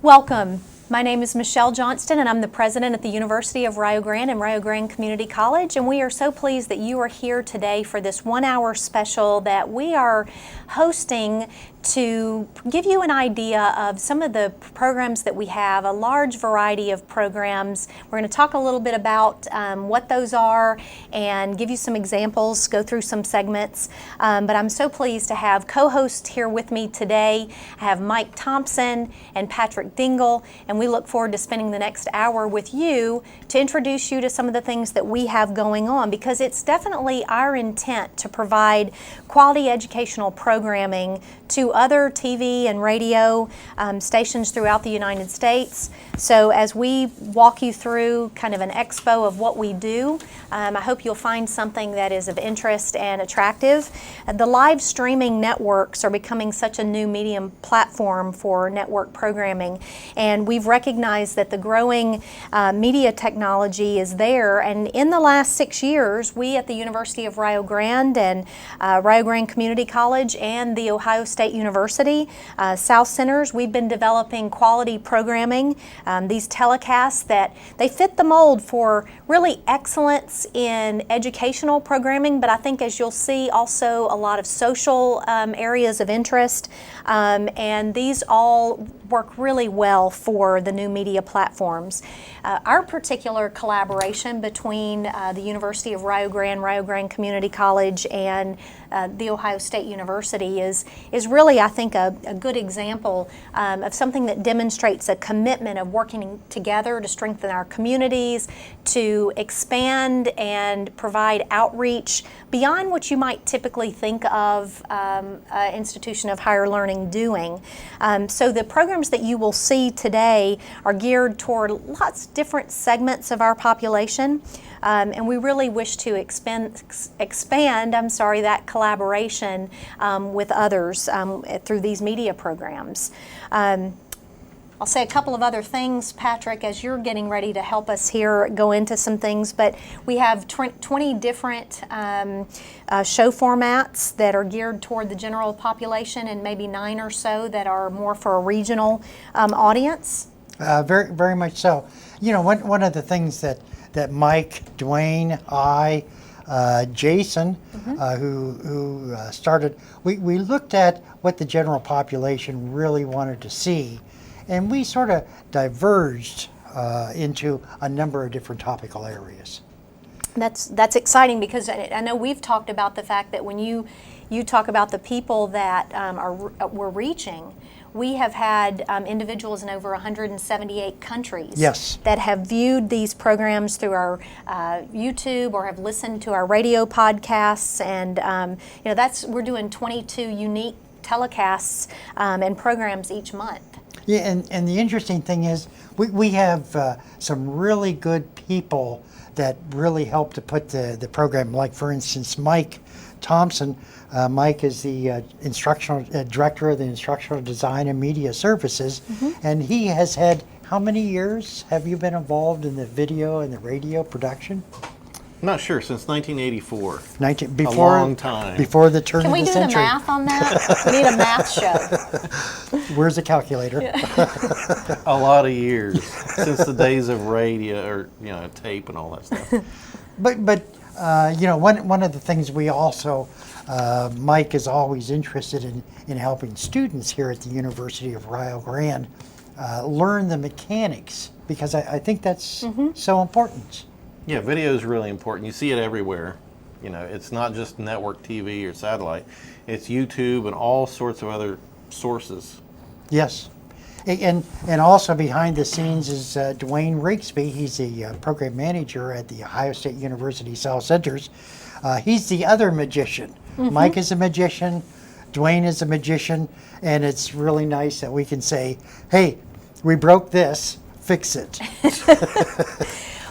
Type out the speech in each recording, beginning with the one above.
Welcome. My name is Michelle Johnston, and I'm the president at the University of Rio Grande and Rio Grande Community College, and we are so pleased that you are here today for this 1-hour special that we are hosting to give you an idea of some of the programs that we have, a large variety of programs. We're going to talk a little bit about what those are and give you some examples, go through some segments. But I'm so pleased to have co-hosts here with me today. I have Mike Thompson and Patrick Dingle, and we look forward to spending the next hour with you to introduce you to some of the things that we have going on, because it's definitely our intent to provide quality educational programming to other TV and radio stations throughout the United States. So as we walk you through kind of an expo of what we do, I hope you'll find something that is of interest and attractive. The live streaming networks are becoming such a new medium platform for network programming, and we've recognized that the growing media technology is there. And in the last 6 years, we at the University of Rio Grande and Rio Grande Community College and the Ohio State University South Centers, we've been developing quality programming, these telecasts that they fit the mold for really excellence in educational programming, but I think, as you'll see, also a lot of social areas of interest, and these all work really well for the new media platforms. Our particular collaboration between the University of Rio Grande Community College, and the Ohio State University is really, I think, a good example of something that demonstrates a commitment of working together to strengthen our communities, to expand and provide outreach beyond what you might typically think of an institution of higher learning doing. So the programs that you will see today are geared toward lots of different segments of our population. And we really wish to expand that collaboration with others through these media programs. I'll say a couple of other things, Patrick, as you're getting ready to help us here go into some things, but we have 20 different show formats that are geared toward the general population, and maybe 9 or so that are more for a regional audience. Very, very much so. You know, one of the things that Mike, Dwayne, Jason, who started, we looked at what the general population really wanted to see, and we sort of diverged into a number of different topical areas. That's exciting, because I know we've talked about the fact that when you talk about the people that we're reaching, we have had individuals in over 178 countries, yes, that have viewed these programs through our YouTube or have listened to our radio podcasts, and we're doing 22 unique telecasts and programs each month. Yeah, and the interesting thing is we have some really good people that really help to put the program, like, for instance, Mike Thompson. Mike is the instructional director of the Instructional Design and Media Services, and he has had, how many years have you been involved in the video and the radio production? I'm not sure, since 1984. Before, a long time. Before the turn of the century. Can we do the math on that? We need a math show. Where's the calculator? A lot of years, since the days of radio, or tape and all that stuff. But one of the things we also, Mike is always interested in helping students here at the University of Rio Grande learn the mechanics, because I think that's so important. Yeah, video is really important. You see it everywhere. It's not just network TV or satellite. It's YouTube and all sorts of other sources. Yes. And also behind the scenes is Dwayne Rigsby. He's the program manager at the Ohio State University South Centers. He's the other magician. Mike is a magician, Dwayne is a magician, and it's really nice that we can say, hey, we broke this, fix it.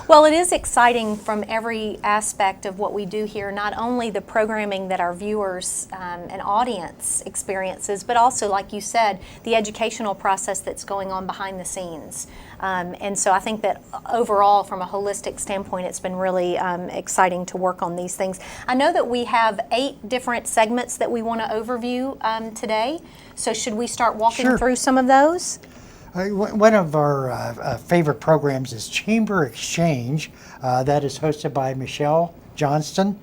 Well, it is exciting from every aspect of what we do here, not only the programming that our viewers and audience experiences, but also, like you said, the educational process that's going on behind the scenes. And so I think that overall, from a holistic standpoint, it's been really exciting to work on these things. I know that we have 8 different segments that we want to overview today. So should we start walking Sure. through some of those? One of our favorite programs is Chamber Exchange. That is hosted by Michelle Johnston,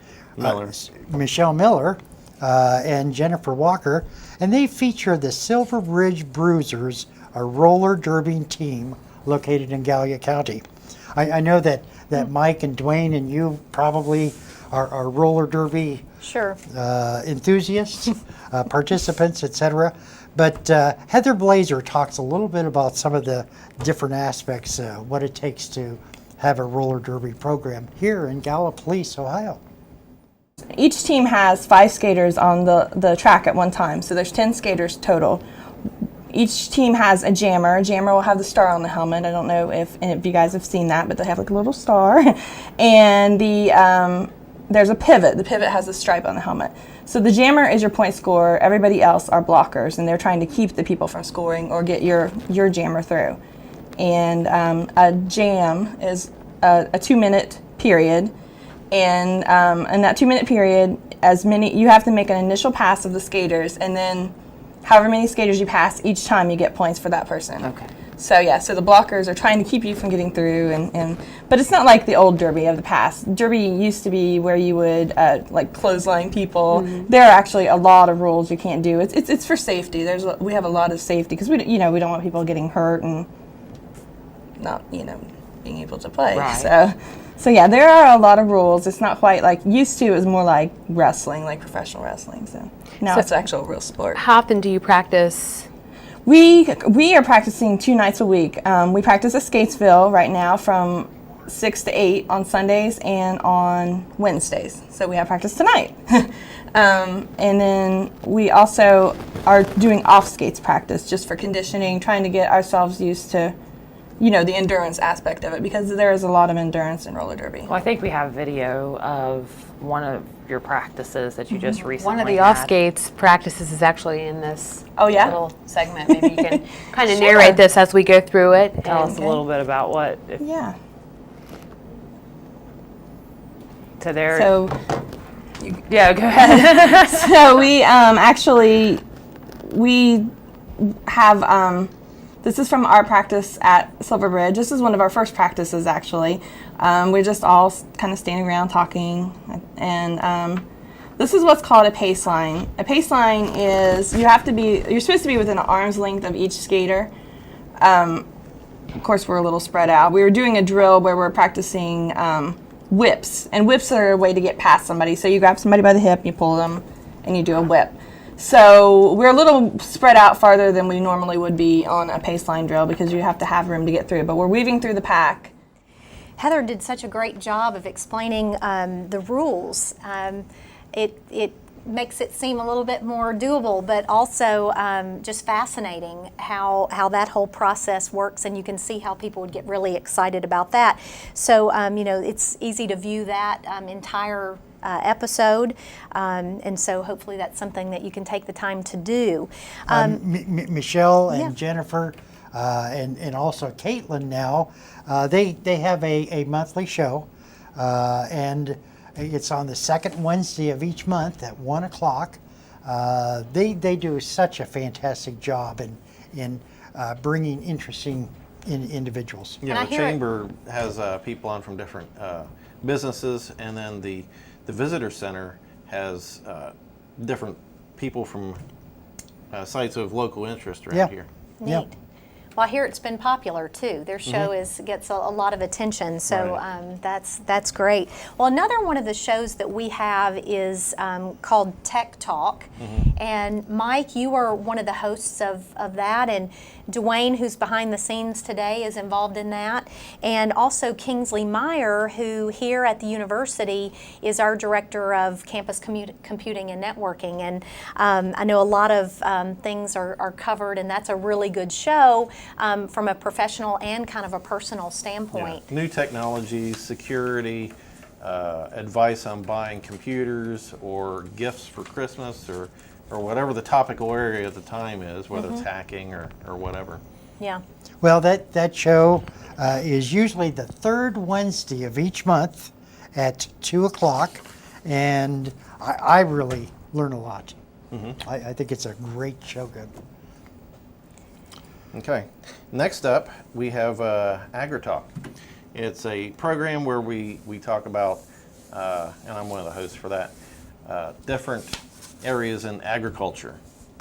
Michelle Miller, and Jennifer Walker. And they feature the Silver Ridge Bruisers, a roller derby team located in Gallia County. I know that Mike and Dwayne and you probably are roller derby enthusiasts, participants, etc. But Heather Blazer talks a little bit about some of the different aspects, what it takes to have a roller derby program here in Gallipolis, Ohio. Each team has 5 skaters on the track at one time, so there's 10 skaters total. Each team has a jammer. A jammer will have the star on the helmet. I don't know if you guys have seen that, but they have like a little star. And there's a pivot. The pivot has a stripe on the helmet. So the jammer is your point scorer. Everybody else are blockers, and they're trying to keep the people from scoring or get your jammer through. And a jam is a 2-minute period. And in that 2-minute period, you have to make an initial pass of the skaters, and then however many skaters you pass each time, you get points for that person. Okay. So yeah, so the blockers are trying to keep you from getting through, but it's not like the old derby of the past. Derby used to be where you would like clothesline people. Mm-hmm. There are actually a lot of rules you can't do. It's for safety. We have a lot of safety because we don't want people getting hurt and not being able to play. Right. So yeah, there are a lot of rules. It's not quite like used to. It was more like wrestling, like professional wrestling. So now it's actual real sport. How often do you practice? We are practicing 2 nights a week. We practice at Skatesville right now from 6 to 8 on Sundays and on Wednesdays. So we have practice tonight. And then we also are doing off skates practice just for conditioning, trying to get ourselves used to the endurance aspect of it, because there is a lot of endurance in roller derby. Well, I think we have video of one of your practices that you just recently One of the had. off skates practices is actually in this little segment. Maybe you can kind of Sure. narrate this as we go through it. Tell us a little bit about what. Yeah. So Yeah, go ahead. So we we have, this is from our practice at Silver Bridge. This is one of our first practices, actually. We're just all kind of standing around talking, and this is what's called a pace line. A pace line is, you're supposed to be within an arm's length of each skater. Of course, we're a little spread out. We were doing a drill where we're practicing whips, and whips are a way to get past somebody. So you grab somebody by the hip, you pull them, and you do a whip. So we're a little spread out farther than we normally would be on a pace line drill because you have to have room to get through, but we're weaving through the pack. Heather did such a great job of explaining the rules. It makes it seem a little bit more doable, but also just fascinating how that whole process works, and you can see how people would get really excited about that. So it's easy to view that entire episode, and so hopefully that's something that you can take the time to do. Michelle and Jennifer and also Caitlin now, they have a monthly show, and it's on the second Wednesday of each month at 1 o'clock. They do such a fantastic job in bringing interesting individuals. Yeah, the chamber has people on from different businesses, and then the visitor center has different people from sites of local interest around here. Neat. Yeah. Well, I hear it's been popular too. Their show gets a lot of attention, so that's great. Well, another one of the shows that we have is called Tech Talk, and Mike, you are one of the hosts of that, and Dwayne, who's behind the scenes today, is involved in that, and also Kingsley Meyer, who here at the university is our director of campus computing and networking, and I know a lot of things are covered, and that's a really good show. From a professional and kind of a personal standpoint. Yeah. New technologies, security, advice on buying computers or gifts for Christmas or whatever the topical area at the time is, whether it's hacking or whatever. Yeah. Well, that show is usually the third Wednesday of each month at 2 o'clock, and I really learn a lot. I think it's a great show. Good. Okay. Next up, we have AgriTalk. It's a program where we talk about, and I'm one of the hosts for that, different areas in agriculture.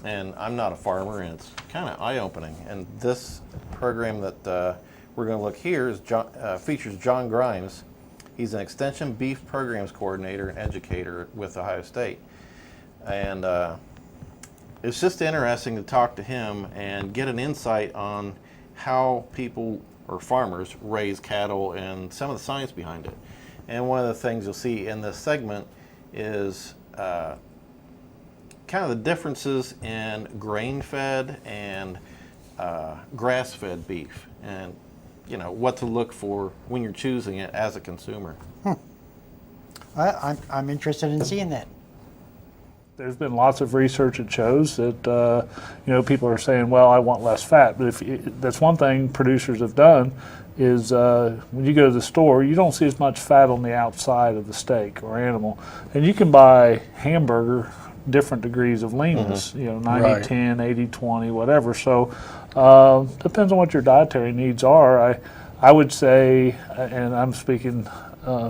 And I'm not a farmer, and it's kind of eye-opening. And this program that we're going to look here is features John Grimes. He's an Extension Beef Programs Coordinator and Educator with Ohio State. And it's just interesting to talk to him and get an insight on how people or farmers raise cattle and some of the science behind it. And one of the things you'll see in this segment is kind of the differences in grain-fed and grass-fed beef, and what to look for when you're choosing it as a consumer. I'm interested in seeing that. There's been lots of research that shows that people are saying, well, I want less fat. But that's one thing producers have done is when you go to the store, you don't see as much fat on the outside of the steak or animal. And you can buy hamburger different degrees of leanness, 90-10, 80-20, whatever. So depends on what your dietary needs are. I would say, and I'm speaking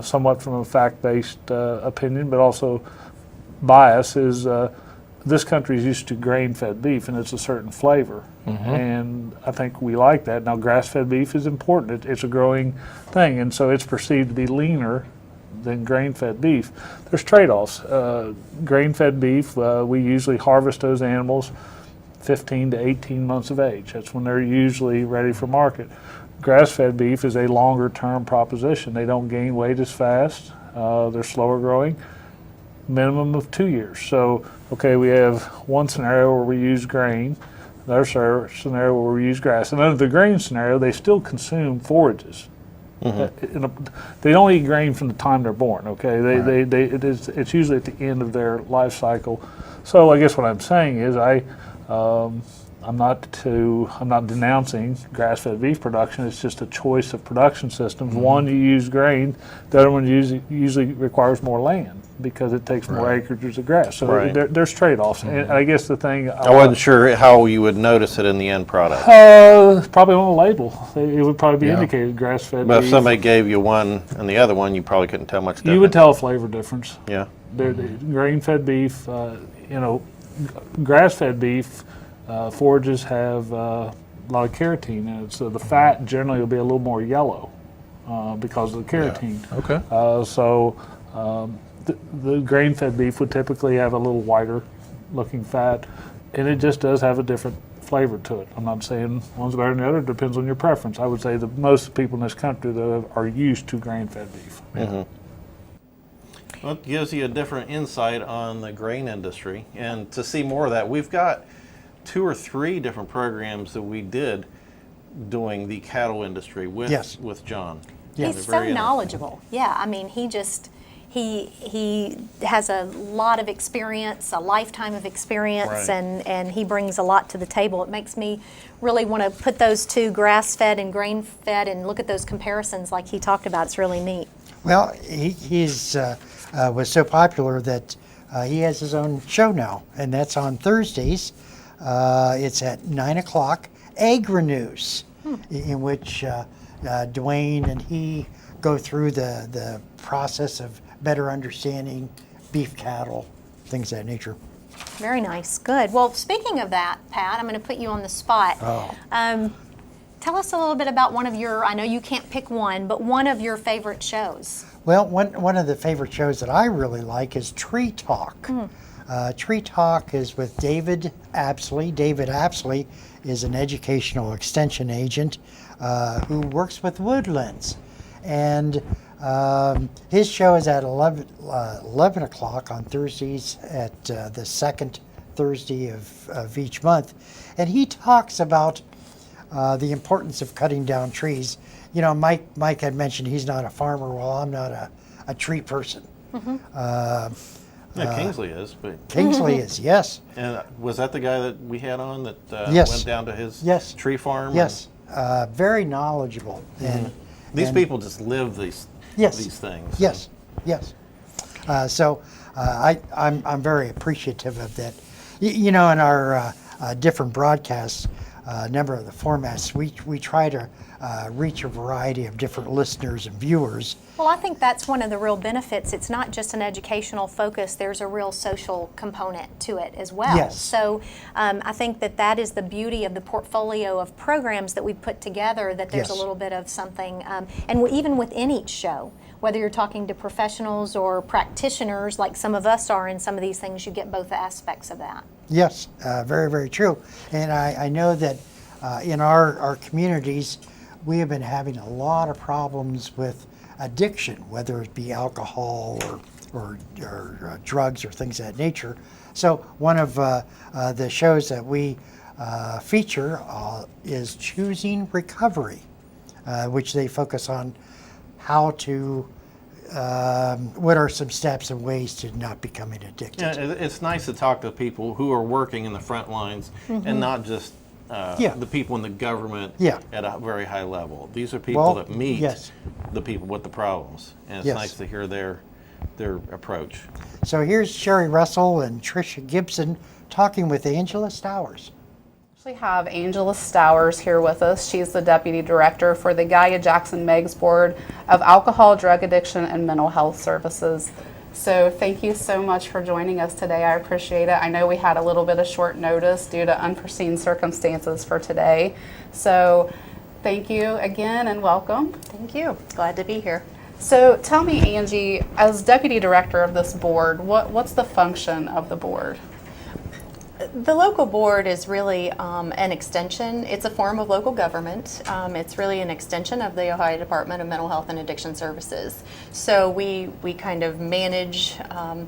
somewhat from a fact-based opinion, but also bias, is this country is used to grain-fed beef, and it's a certain flavor, and I think we like that. Now, grass-fed beef is important. It's a growing thing, and so it's perceived to be leaner than grain-fed beef. There's trade-offs. Grain-fed beef, we usually harvest those animals 15 to 18 months of age. That's when they're usually ready for market. Grass-fed beef is a longer-term proposition. They don't gain weight as fast. They're slower growing. Minimum of 2 years. So, okay, we have one scenario where we use grain, another scenario where we use grass. And under the grain scenario, they still consume forages. They don't eat grain from the time they're born. Okay, it's usually at the end of their life cycle. So I guess what I'm saying is I'm not denouncing grass-fed beef production. It's just a choice of production systems. One, you use grain. The other one usually requires more land because it takes more acreage of grass. So there's trade-offs. And I guess the thing I wasn't sure how you would notice it in the end product. Probably on a label. It would probably be indicated grass-fed But beef. if somebody gave you one and the other one, you probably couldn't tell much difference. You would tell a flavor difference. Yeah. Grain-fed beef, grass-fed beef, forages have a lot of carotene in it, so the fat generally will be a little more yellow because of the carotene. Okay. The grain-fed beef would typically have a little whiter looking fat, and it just does have a different flavor to it. I'm not saying one's better than the other. It depends on your preference. I would say that most people in this country though are used to grain-fed beef. Well, it gives you a different insight on the grain industry, and to see more of that, we've got 2 or 3 different programs that we did doing the cattle industry with John. He's so knowledgeable. Yeah, I mean, he has a lot of experience, a lifetime of experience, and he brings a lot to the table. It makes me really want to put those two, grass-fed and grain-fed, and look at those comparisons like he talked about. It's really neat. Well, he's was so popular that he has his own show now, and that's on Thursdays. It's at 9 o'clock, Agri-News, in which Dwayne and he go through the process of better understanding beef cattle, things of that nature. Very nice. Good. Well, speaking of that, Pat, I'm going to put you on the spot. Tell us a little bit about one of your, I know you can't pick one, but one of your favorite shows. Well, one of the favorite shows that I really like is Tree Talk. Tree Talk is with David Apsley. David Apsley is an educational extension agent who works with woodlands. And his show is at 11 o'clock on Thursdays at the second Thursday of each month. And he talks about the importance of cutting down trees. You know, Mike had mentioned he's not a farmer. Well, I'm not a tree person. Yeah, Kingsley is, but Kingsley is, yes. And was that the guy that we had on that Yes. went down to his tree farm? Yes, very knowledgeable. And These people just live these things. Yes, yes. So I'm very appreciative of that. You know, in our different broadcasts, a number of the formats, we try to reach a variety of different listeners and viewers. Well, I think that's one of the real benefits. It's not just an educational focus, there's a real social component to it as well. Yes. So I think that is the beauty of the portfolio of programs that we put together, that there's Yes. a little bit of something, and even within each show, whether you're talking to professionals or practitioners like some of us are in some of these things, you get both aspects of that. Yes, very, very true. And I know that in our communities, we have been having a lot of problems with addiction, whether it be alcohol or drugs or things of that nature. So one of the shows that we feature is Choosing Recovery, which they focus on how to, what are some steps and ways to not becoming addicted. Yeah, it's nice to talk to people who are working in the front lines and not just the people in the government at a very high level. These are people that meet the people with the problems, and it's nice to hear their approach. So here's Sherry Russell and Tricia Gibson talking with Angela Stowers. We have Angela Stowers here with us. She's the Deputy Director for the Gaia Jackson Meigs Board of Alcohol, Drug Addiction, and Mental Health Services. So thank you so much for joining us today. I appreciate it. I know we had a little bit of short notice due to unforeseen circumstances for today. So thank you again and welcome. Thank you. Glad to be here. So tell me, Angie, as Deputy Director of this board, what's the function of the board? The local board is really an extension. It's a form of local government. It's really an extension of the Ohio Department of Mental Health and Addiction Services. So we kind of manage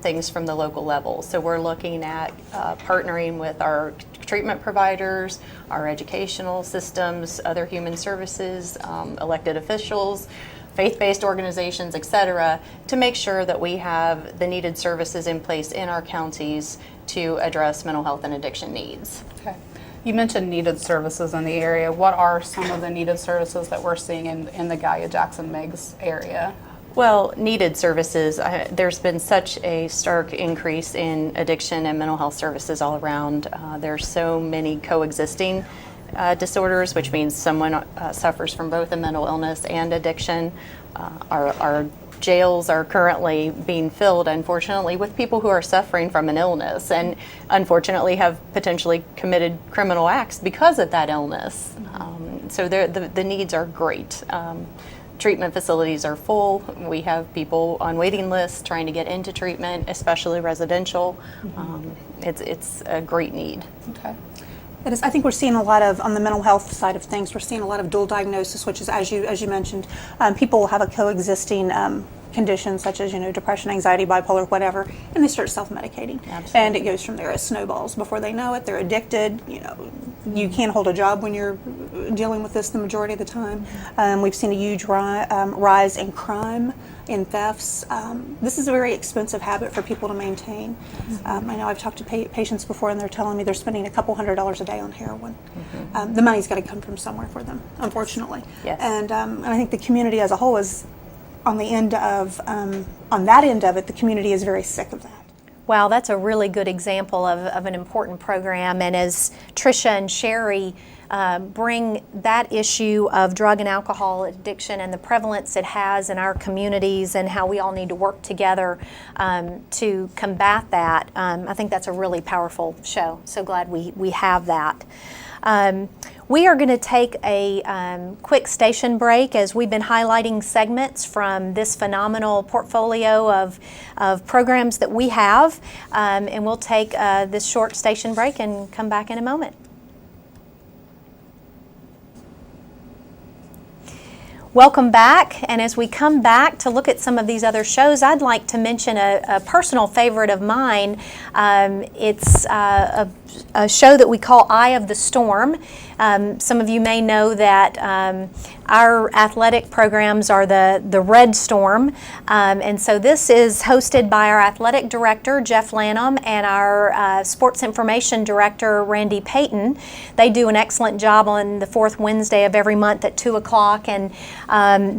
things from the local level. So we're looking at partnering with our treatment providers, our educational systems, other human services, elected officials, faith-based organizations, et cetera, to make sure that we have the needed services in place in our counties to address mental health and addiction needs. Okay. You mentioned needed services in the area. What are some of the needed services that we're seeing in the Gaia Jackson Meigs area? Well, needed services, there's been such a stark increase in addiction and mental health services all around. There's so many coexisting disorders, which means someone suffers from both a mental illness and addiction. Our jails are currently being filled, unfortunately, with people who are suffering from an illness and unfortunately have potentially committed criminal acts because of that illness. So the needs are great. Treatment facilities are full. We have people on waiting lists trying to get into treatment, especially residential. It's a great need. Okay. It is, I think we're seeing a lot of, on the mental health side of things, we're seeing a lot of dual diagnosis, which is, as you mentioned, people will have a coexisting condition such as, depression, anxiety, bipolar, whatever, and they start self-medicating. Absolutely. And it goes from there. It snowballs. Before they know it, they're addicted. You can't hold a job when you're dealing with this the majority of the time. We've seen a huge rise in crime, in thefts. This is a very expensive habit for people to maintain. I know I've talked to patients before, and they're telling me they're spending a couple $100s a day on heroin. The money's got to come from somewhere for them, unfortunately. Yes. And I think the community as a whole is on that end of it. The community is very sick of that. Wow, that's a really good example of an important program. And as Tricia and Sherry bring that issue of drug and alcohol addiction and the prevalence it has in our communities and how we all need to work together to combat that, I think that's a really powerful show. So glad we have that. We are going to take a quick station break as we've been highlighting segments from this phenomenal portfolio of programs that we have, and we'll take this short station break and come back in a moment. Welcome back, and as we come back to look at some of these other shows, I'd like to mention a personal favorite of mine. It's a show that we call Eye of the Storm. Some of you may know that our athletic programs are the Red Storm, and so this is hosted by our athletic director, Jeff Lanham, and our sports information director, Randy Payton. They do an excellent job on the fourth Wednesday of every month at 2 o'clock, and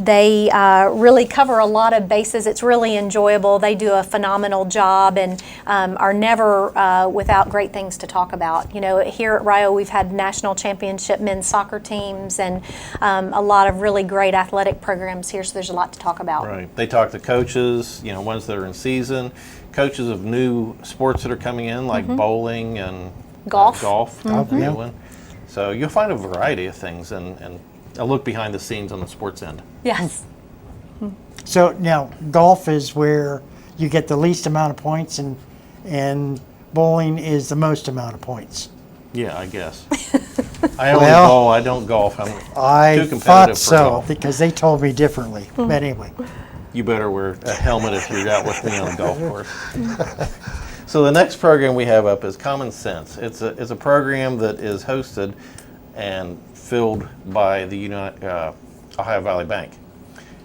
they really cover a lot of bases. It's really enjoyable. They do a phenomenal job and are never without great things to talk talk about. You know, here at Rio, we've had national championship men's soccer teams and a lot of really great athletic programs here, so there's a lot to talk about. Right. They talk to coaches, you know, ones that are in season, coaches of new sports that are coming in, like bowling and Golf. The new one. So you'll find a variety of things and a look behind the scenes on the sports end. Yes. So now golf is where you get the least amount of points, and bowling is the most amount of points. Yeah, I guess. I only Well, bowl. I don't golf. I'm I too competitive thought for so golf. because they told me differently. But anyway, You better wear a helmet if you're out with me on the golf course. So the next program we have up is Common Sense. It's a program that is hosted and filled by the Ohio Valley Bank,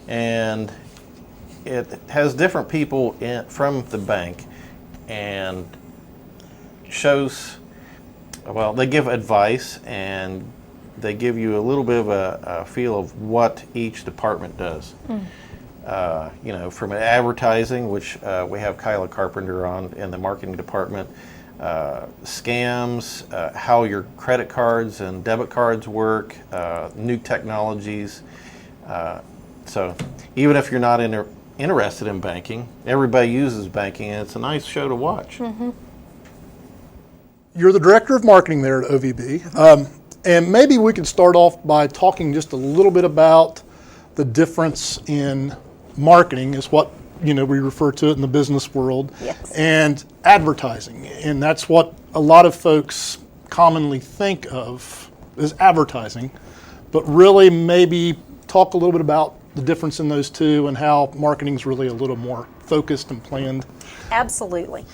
and it has different people from the bank and shows. Well, they give advice and they give you a little bit of a feel of what each department does. You know, from advertising, which we have Kyla Carpenter on in the marketing department, scams, how your credit cards and debit cards work, new technologies. So even if you're not interested in banking, everybody uses banking, and it's a nice show to watch. You're the director of marketing there at OVB, and maybe we could start off by talking just a little bit about the difference in marketing, is what we refer to it in the business world, Yes. and advertising, and that's what a lot of folks commonly think of as advertising, but really maybe talk a little bit about the difference in those two and how marketing is really a little more focused and planned. Absolutely.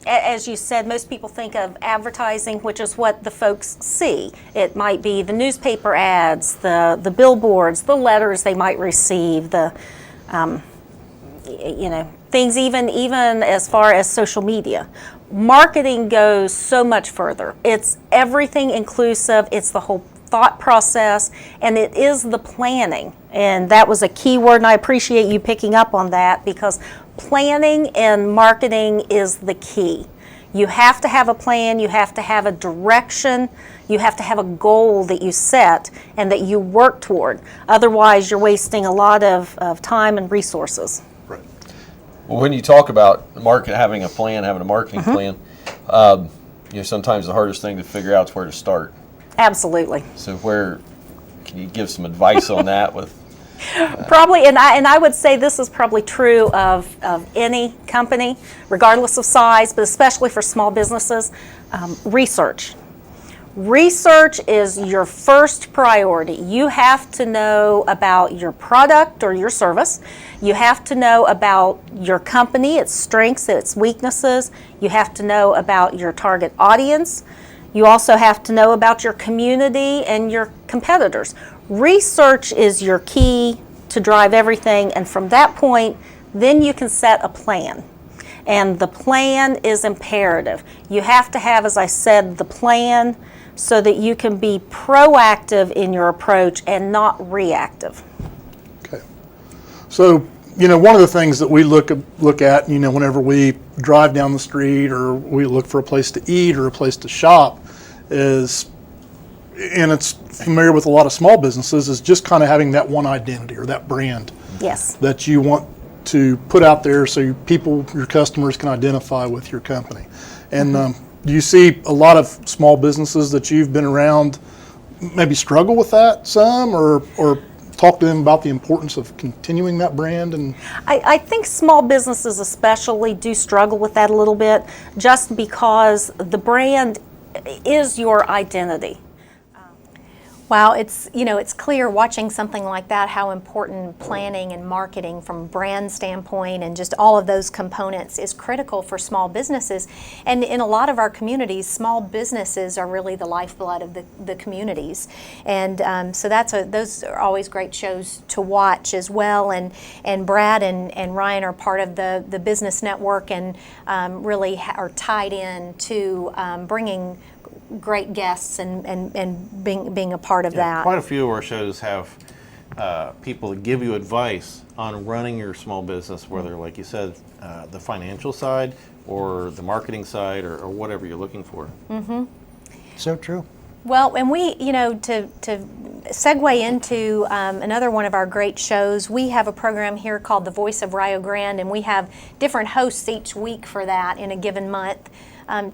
As you said, most people think of advertising, which is what the folks see. It might be the newspaper ads, the billboards, the letters they might receive, the things even as far as social media. Marketing goes so much further. It's everything inclusive. It's the whole thought process, and it is the planning. And that was a key word, and I appreciate you picking up on that, because planning and marketing is the key. You have to have a plan, you have to have a direction, you have to have a goal that you set and that you work toward. Otherwise, you're wasting a lot of time and resources. Right. Well, when you talk about having a plan, having a marketing plan, sometimes the hardest thing to figure out is where to start. Absolutely. So can you give some advice on that with? Probably, and I would say this is probably true of any company, regardless of size, but especially for small businesses. Research. Research is your first priority. You have to know about your product or your service. You have to know about your company, its strengths, its weaknesses. You have to know about your target audience. You also have to know about your community and your competitors. Research is your key to drive everything, and from that point, then you can set a plan. And the plan is imperative. You have to have, as I said, the plan so that you can be proactive in your approach and not reactive. Okay. So, one of the things that we look at, whenever we drive down the street or we look for a place to eat or a place to shop is, and it's familiar with a lot of small businesses, is just kind of having that one identity or that brand Yes. that you want to put out there so your customers can identify with your company. And do you see a lot of small businesses that you've been around maybe struggle with that some, or talk to them about the importance of continuing that brand? And I think small businesses especially do struggle with that a little bit, just because the brand is your identity. Wow, it's clear watching something like that how important planning and marketing from brand standpoint and just all of those components is critical for small businesses. And in a lot of our communities, small businesses are really the lifeblood of the communities. And so those are always great shows to watch as well. And Brad and Ryan are part of the business network and really are tied in to bringing great guests and being a part of that. Quite a few of our shows have people to give you advice on running your small business, whether, like you said, the financial side or the marketing side or whatever you're looking for. So true. Well, and we, to segue into another one of our great shows, we have a program here called The Voice of Rio Grande, and we have different hosts each week for that in a given month.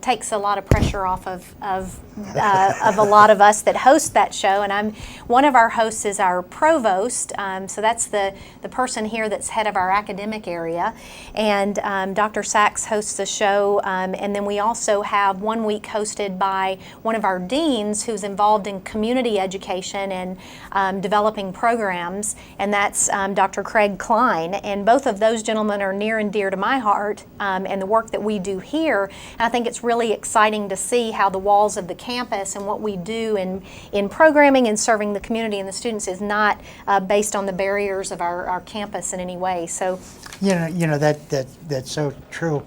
Takes a lot of pressure off of a lot of us that host that show, and one of our hosts is our provost, so that's the person here that's head of our academic area, and Dr. Sachs hosts the show, and then we also have 1 week hosted by one of our deans who's involved in community education and developing programs, and that's Dr. Craig Klein, and both of those gentlemen are near and dear to my heart, and the work that we do here, and I think it's really exciting to see how the walls of the campus and what we do in programming and serving the community and the students is not based on the barriers of our campus in any way. So, that's so true.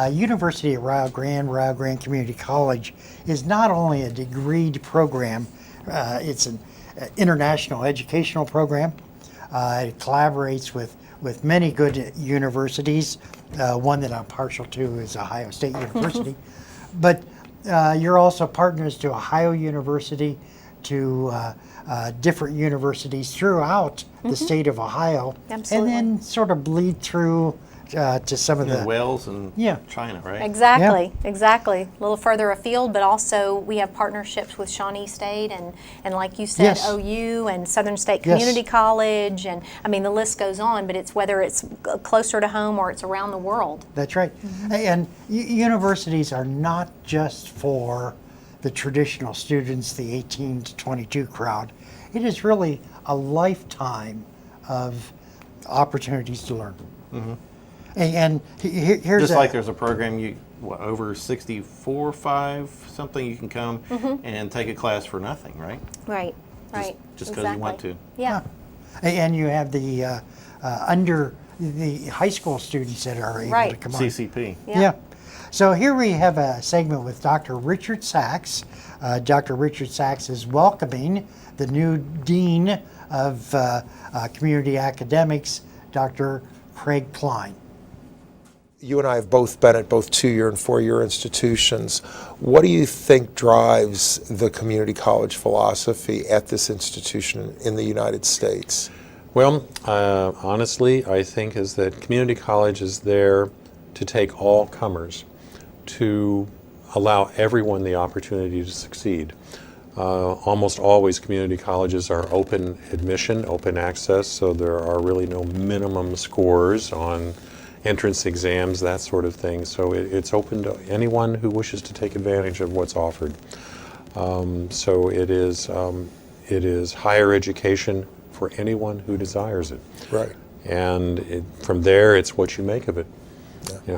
University of Rio Grande Community College is not only a degreed program, it's an international educational program. It collaborates with many good universities. One that I'm partial to is Ohio State University. But you're also partners to Ohio University, to different universities throughout the state of Ohio. Absolutely. And then sort of bleed through to some of the Wales and China, right? Exactly. A little further afield, but also we have partnerships with Shawnee State and like you said, OU and Southern State Community College, and I mean the list goes on, but it's whether it's closer to home or it's around the world. That's right. And universities are not just for the traditional students, the 18 to 22 crowd. It is really a lifetime of opportunities to learn. And here's just like there's a program over 64, 5 something you can come and take a class for nothing, right? Right. Just because you want to. Yeah. And you have the under the high school students that are able to come on. CCP. Yeah. So here we have a segment with Dr. Richard Sachs. Dr. Richard Sachs is welcoming the new Dean of Community Academics, Dr. Craig Klein. You and I have both been at both 2-year and 4-year institutions. What do you think drives the community college philosophy at this institution in the United States? Well, honestly, I think is that community college is there to take all comers, to allow everyone the opportunity to succeed. Almost always community colleges are open admission, open access, so there are really no minimum scores on entrance exams, that sort of thing. So it's open to anyone who wishes to take advantage of what's offered. So it is higher education for anyone who desires it. Right. And from there, it's what you make of it.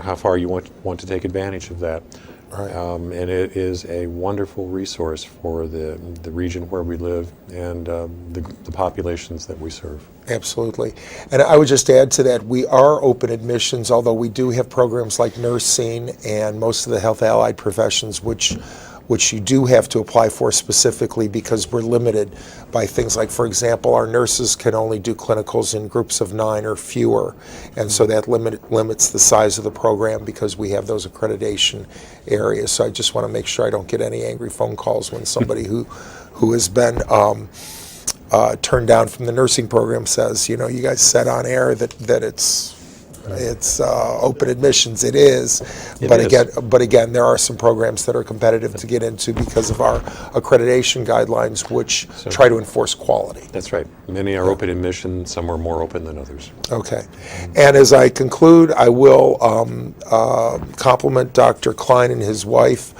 How far you want to take advantage of that. Right. And it is a wonderful resource for the region where we live and the populations that we serve. Absolutely. And I would just add to that, we are open admissions, although we do have programs like nursing and most of the health allied professions, which you do have to apply for specifically because we're limited by things like, for example, our nurses can only do clinicals in groups of 9 or fewer, and so that limits the size of the program because we have those accreditation areas. So I just want to make sure I don't get any angry phone calls when somebody who has been turned down from the nursing program says, you guys said on air that it's open admissions. It is, but again, there are some programs that are competitive to get into because of our accreditation guidelines, which try to enforce quality. That's right. Many are open admission. Some are more open than others. Okay. And as I conclude, I will compliment Dr. Klein and his wife.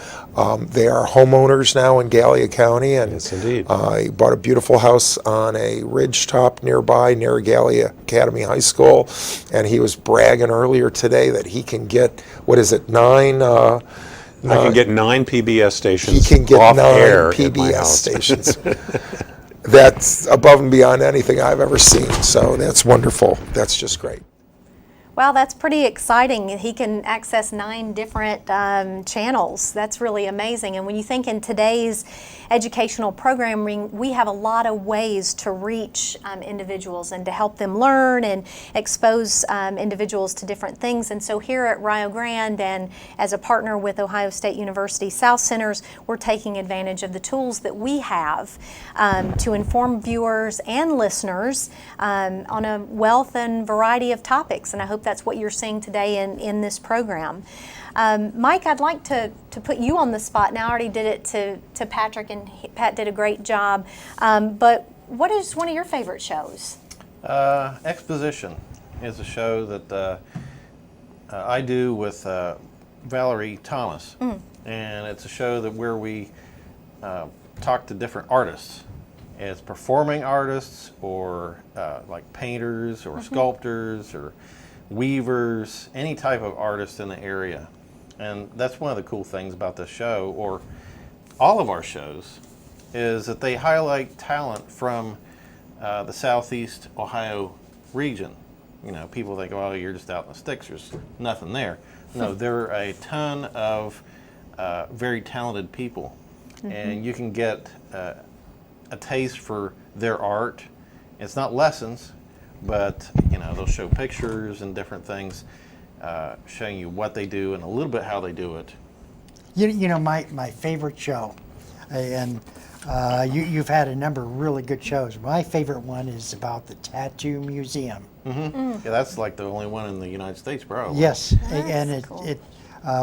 They are homeowners now in Gallia County, and yes, indeed. He bought a beautiful house on a ridge top nearby near Gallia Academy High School, and he was bragging earlier today that he can get, 9? I can get 9 PBS stations. He can get off 9 air PBS stations. That's above and beyond anything I've ever seen, so that's wonderful. That's just great. Wow, that's pretty exciting. He can access 9 different channels. That's really amazing. And when you think in today's educational programming, we have a lot of ways to reach individuals and to help them learn and expose individuals to different things. And so here at Rio Grande, and as a partner with Ohio State University South Centers, we're taking advantage of the tools that we have to inform viewers and listeners on a wealth and variety of topics. And I hope that's what you're seeing today in this program. Mike, I'd like to put you on the spot now. I already did it to Patrick, and Pat did a great job. But what is one of your favorite shows? Exposition is a show that I do with Valerie Thomas. And it's a show where we talk to different artists. As performing artists, or like painters or sculptors or weavers, any type of artist in the area. And that's one of the cool things about this show, or all of our shows, is that they highlight talent from the Southeast Ohio region. You know, people think, oh, you're just out in the sticks, there's nothing there. No, there are a ton of very talented people, and you can get a taste for their art. It's not lessons, but they'll show pictures and different things, showing you what they do and a little bit how they do it. My favorite show, and you've had a number of really good shows. My favorite one is about the Tattoo Museum. Yeah, that's like the only one in the United States, probably. Yes, and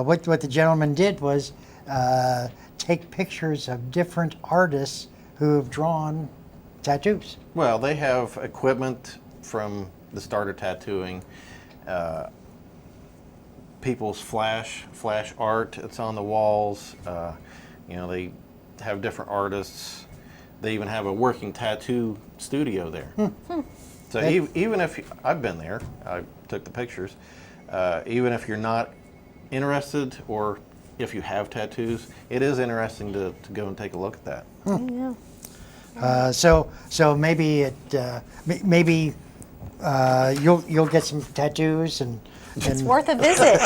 what the gentleman did was take pictures of different artists who have drawn tattoos. Well, they have equipment from the start of tattooing, people's flash art that's on the walls. They have different artists. They even have a working tattoo studio there. So even if I've been there, I took the pictures. Even if you're not interested, or if you have tattoos, it is interesting to go and take a look at that. So maybe you'll get some tattoos and it's worth a visit.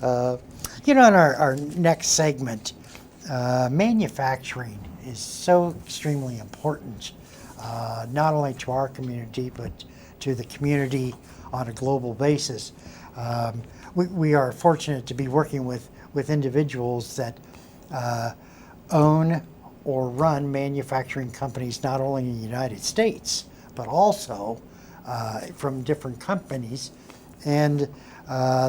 Yeah. In our next segment, manufacturing is so extremely important, not only to our community but to the community on a global basis. We are fortunate to be working with individuals that own or run manufacturing companies not only in the United States but also from different companies. And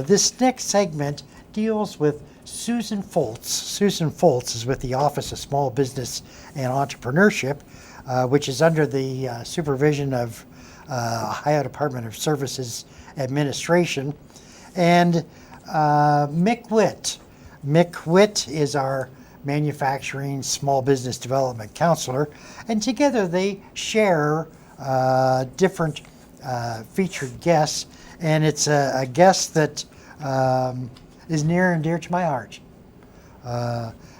this next segment deals with Susan Foltz. Susan Foltz is with the Office of Small Business and Entrepreneurship, which is under the supervision of Ohio Department of Services Administration. And Mick Witt. Mick Witt is our Manufacturing Small Business Development Counselor, and together they share different featured guests, and it's a guest that is near and dear to my heart.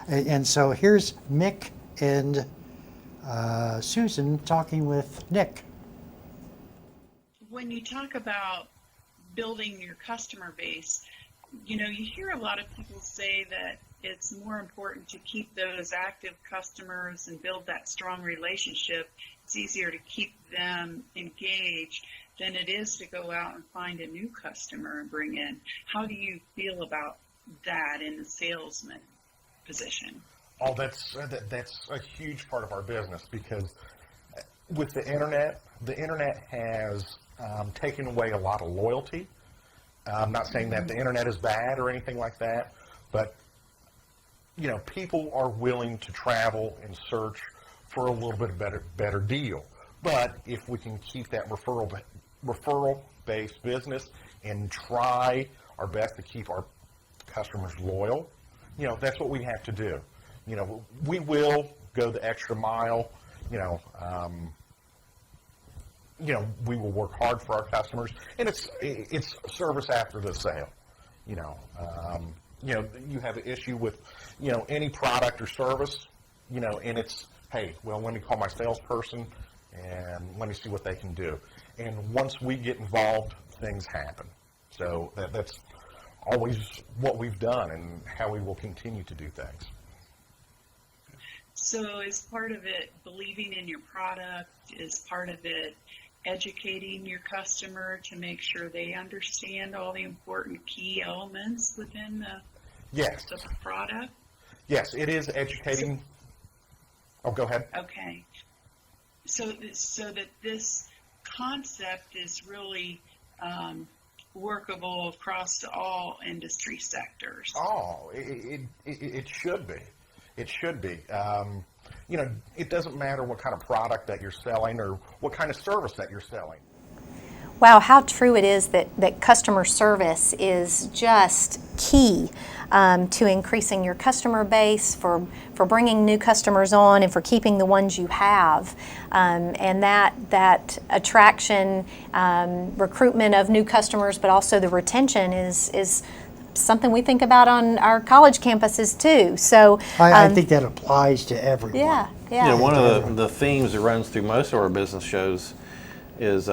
And so here's Mick and Susan talking with Nick. When you talk about building your customer base, you hear a lot of people say that it's more important to keep those active customers and build that strong relationship. It's easier to keep them engaged than it is to go out and find a new customer and bring in. How do you feel about that in the salesman position? Oh, that's a huge part of our business, because with the internet has taken away a lot of loyalty. I'm not saying that the internet is bad or anything like that, but people are willing to travel and search for a little bit better deal. But if we can keep that referral-based business and try our best to keep our customers loyal, that's what we have to do. We will go the extra mile. We will work hard for our customers, and it's service after the sale. You have an issue with, any product or service, and it's, hey, well, let me call my salesperson and let me see what they can do. And once we get involved things happen. So that's always what we've done and how we will continue to do things. So is part of it believing in your product? Is part of it educating your customer to make sure they understand all the important key elements within the product? Yes, it is educating. Oh, go ahead. Okay. So that this concept is really workable across all industry sectors. Oh, it should be. It should be. You know, it doesn't matter what kind of product that you're selling or what kind of service that you're selling. Wow, how true it is that customer service is just key to increasing your customer base, for bringing new customers on, and for keeping the ones you have. And that attraction, recruitment of new customers, but also the retention is something we think about on our college campuses too. So I think that applies to everyone. Yeah. You know, one of the themes that runs through most of our business shows is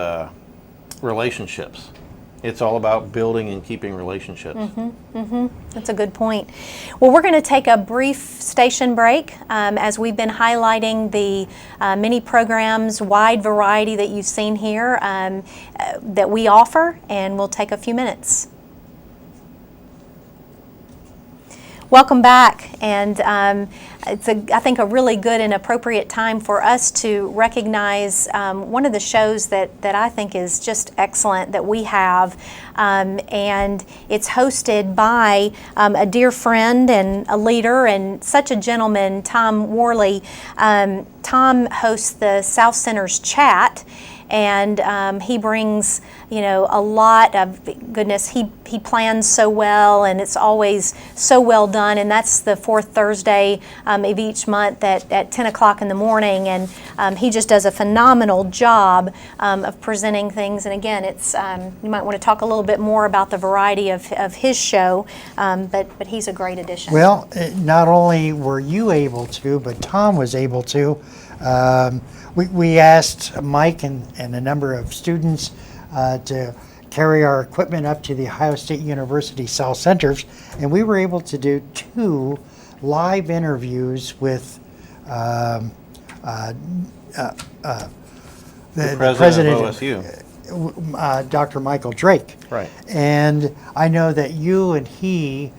relationships. It's all about building and keeping relationships. That's a good point. Well, we're going to take a brief station break as we've been highlighting the many programs, wide variety that you've seen here that we offer, and we'll take a few minutes. Welcome back, and it's I think a really good and appropriate time for us to recognize one of the shows that I think is just excellent that we have, and it's hosted by a dear friend and a leader and such a gentleman, Tom Worley. Tom hosts the South Center's Chat, and he brings, you know, a lot of goodness. He plans so well, and it's always so well done, and that's the fourth Thursday of each month at 10 o'clock in the morning, and he just does a phenomenal job of presenting things. And again, it's you might want to talk a little bit more about the variety of his show, but he's a great addition. Well, not only were you able to, but Tom was able to. We asked Mike and a number of students to carry our equipment up to the Ohio State University South Centers, and we were able to do 2 live interviews with the president of OSU, Dr. Michael Drake. Right. And I know that you and he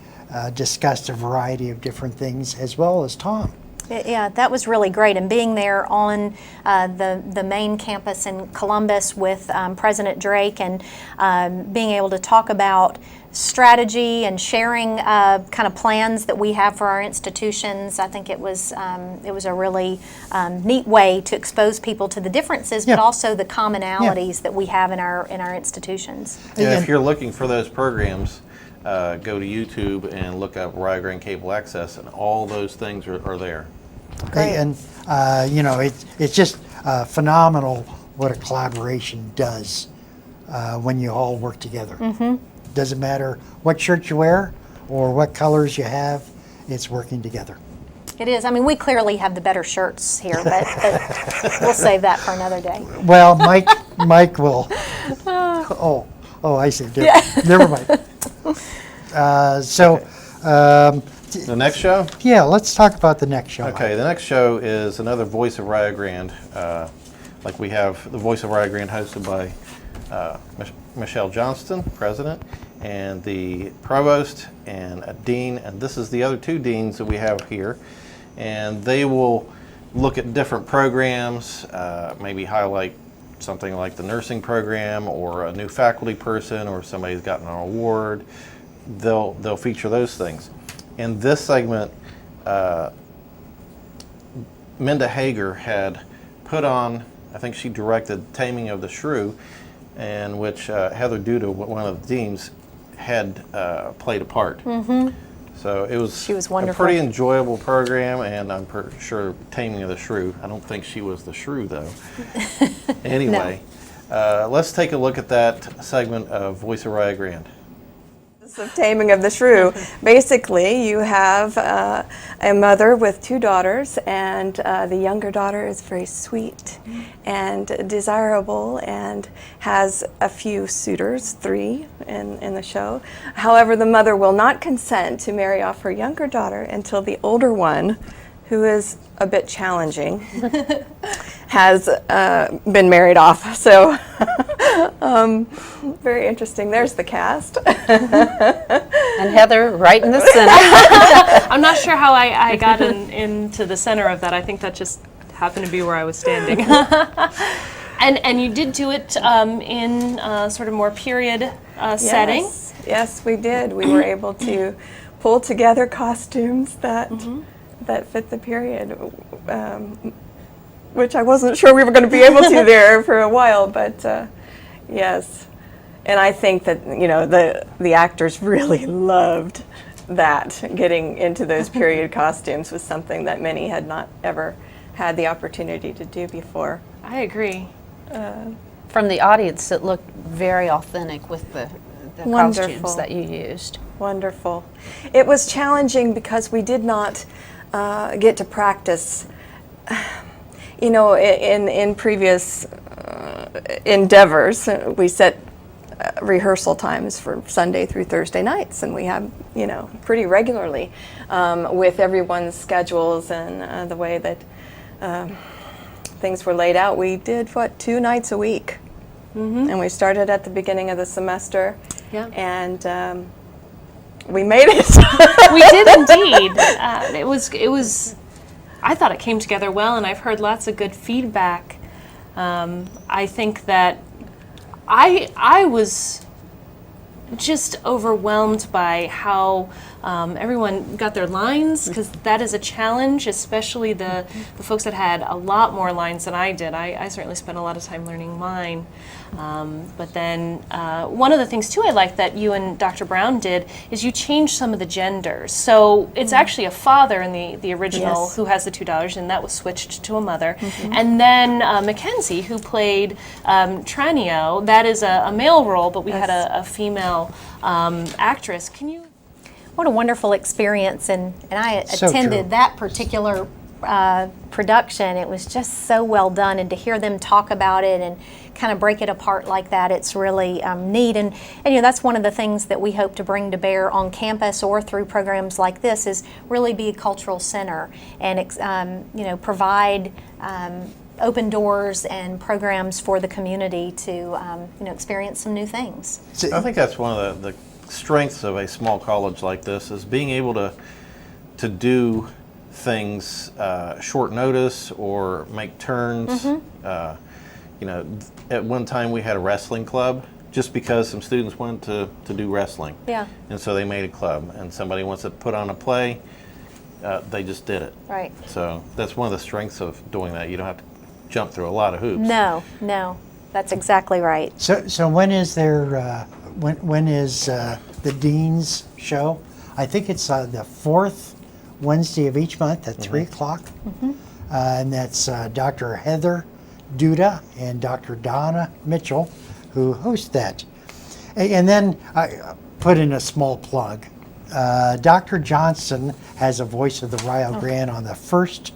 discussed a variety of different things, as well as Tom. Yeah, that was really great, and being there on the main campus in Columbus with President Drake, and being able to talk about strategy and sharing kind of plans that we have for our institutions. I think it was a really neat way to expose people to the differences, but also the commonalities that we have in our institutions. And if you're looking for those programs, go to YouTube and look up Rio Grande Cable Access, and all those things are there. Great. And you know, it's just phenomenal what a collaboration does when you all work together. Doesn't matter what shirt you wear or what colors you have, it's working together. It is. I mean, we clearly have the better shirts here, but we'll save that for another day. Well, Mike will. Oh, I see. Never mind. The next show? Yeah, let's talk about the next show. Okay, the next show is another Voice of Rio Grande. Like we have the Voice of Rio Grande hosted by Michelle Johnston, president, and the provost and a dean, and this is the other 2 deans that we have here. And they will look at different programs, maybe highlight something like the nursing program or a new faculty person or somebody's gotten an award. They'll feature those things. In this segment, Minda Hager had put on, I think she directed Taming of the Shrew, in which Heather Duda, one of the deans, had played a part. So it was, she was a wonderful. pretty enjoyable program, and I'm sure Taming of the Shrew. I don't think she was the shrew, though. Anyway, let's take a look at that segment of Voice of Rio Grande. of Taming of the Shrew. Basically, you have a mother with 2 daughters, and the younger daughter is very sweet and desirable and has a few suitors, 3 in the show. However, the mother will not consent to marry off her younger daughter until the older one, who is a bit challenging, has been married off. So very interesting. There's the cast. And Heather right in the center. I'm not sure how I got into the center of that. I think that just happened to be where I was standing. And you did do it in sort of more period setting. Yes, we did. We were able to pull together costumes that fit the period, which I wasn't sure we were going to be able to there for a while, but yes. And I think that, you know, the actors really loved that. Getting into those period costumes was something that many had not ever had the opportunity to do before. I agree. From the audience, it looked very authentic with the costumes that you used. Wonderful. It was challenging because we did not get to practice. You know, in previous endeavors, we set rehearsal times for Sunday through Thursday nights, and we have, you know, pretty regularly with everyone's schedules and the way that things were laid out. We did, 2 nights a week, and we started at the beginning of the semester, and we made it. We did indeed. It was. I thought it came together well, and I've heard lots of good feedback. I think that I was just overwhelmed by how everyone got their lines, because that is a challenge, especially the folks that had a lot more lines than I did. I certainly spent a lot of time learning mine. But then one of the things too I like that you and Dr. Brown did is you changed some of the genders. So it's actually a father in the original who has the 2 daughters, and that was switched to a mother. And then Mackenzie, who played Tranio, that is a male role, but we had a female actress. Can you? What a wonderful experience, and I So attended true. that particular production. It was just so well done, and to hear them talk about it and kind of break it apart like that, it's really neat. And you know, that's one of the things that we hope to bring to bear on campus or through programs like this, is really be a cultural center and you know, provide open doors and programs for the community to you know, experience some new things. I think that's one of the strengths of a small college like this, is being able to do things short notice or make turns. You know, at one time we had a wrestling club just because some students wanted to do wrestling. Yeah. And so they made a club, and somebody wants to put on a play, they just did it. Right. So that's one of the strengths of doing that. You don't have to jump through a lot of hoops. No, that's exactly right. So when is there? When is the Dean's show? I think it's the 4th Wednesday of each month at 3 o'clock, and that's Dr. Heather Duda and Dr. Donna Mitchell who host that. And then I put in a small plug. Dr. Johnson has a Voice of the Rio Grande on the 1st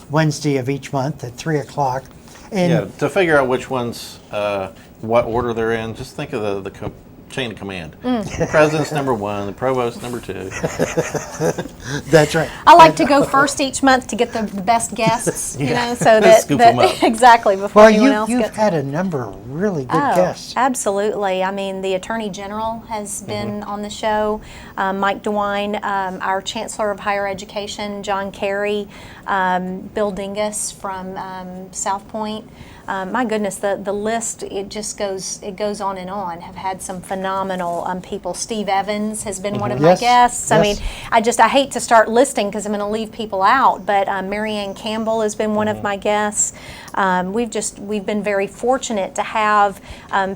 Wednesday of each month at 3 o'clock. And yeah, to figure out which ones, what order they're in, just think of the chain of command. The president's number 1, the provost number 2. That's right. I like to go first each month to get the best guests, you know, so that, Scoop 'em up. exactly, before anyone else you've gets had a number of really good guests. Absolutely. I mean, the Attorney General has been on the show, Mike DeWine, our Chancellor of Higher Education, John Kerry, Bill Dingus from South Point. My goodness, the list, it just goes on and on. Have had some phenomenal people. Steve Evans has been one of my guests. I mean, I hate to start listing because I'm going to leave people out, but Marianne Campbell has been one of my guests. We've been very fortunate to have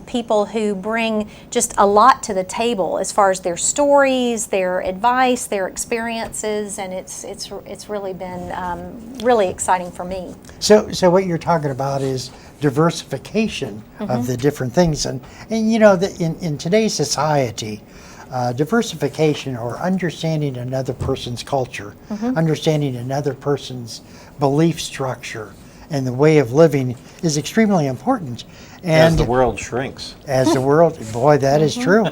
people who bring just a lot to the table as far as their stories, their advice, their experiences, and it's really been really exciting for me. So what you're talking about is diversification of the different things, and you know that in today's society, diversification or understanding another person's culture, understanding another person's belief structure and the way of living is extremely important. And as the world shrinks. As the world, boy, that is true.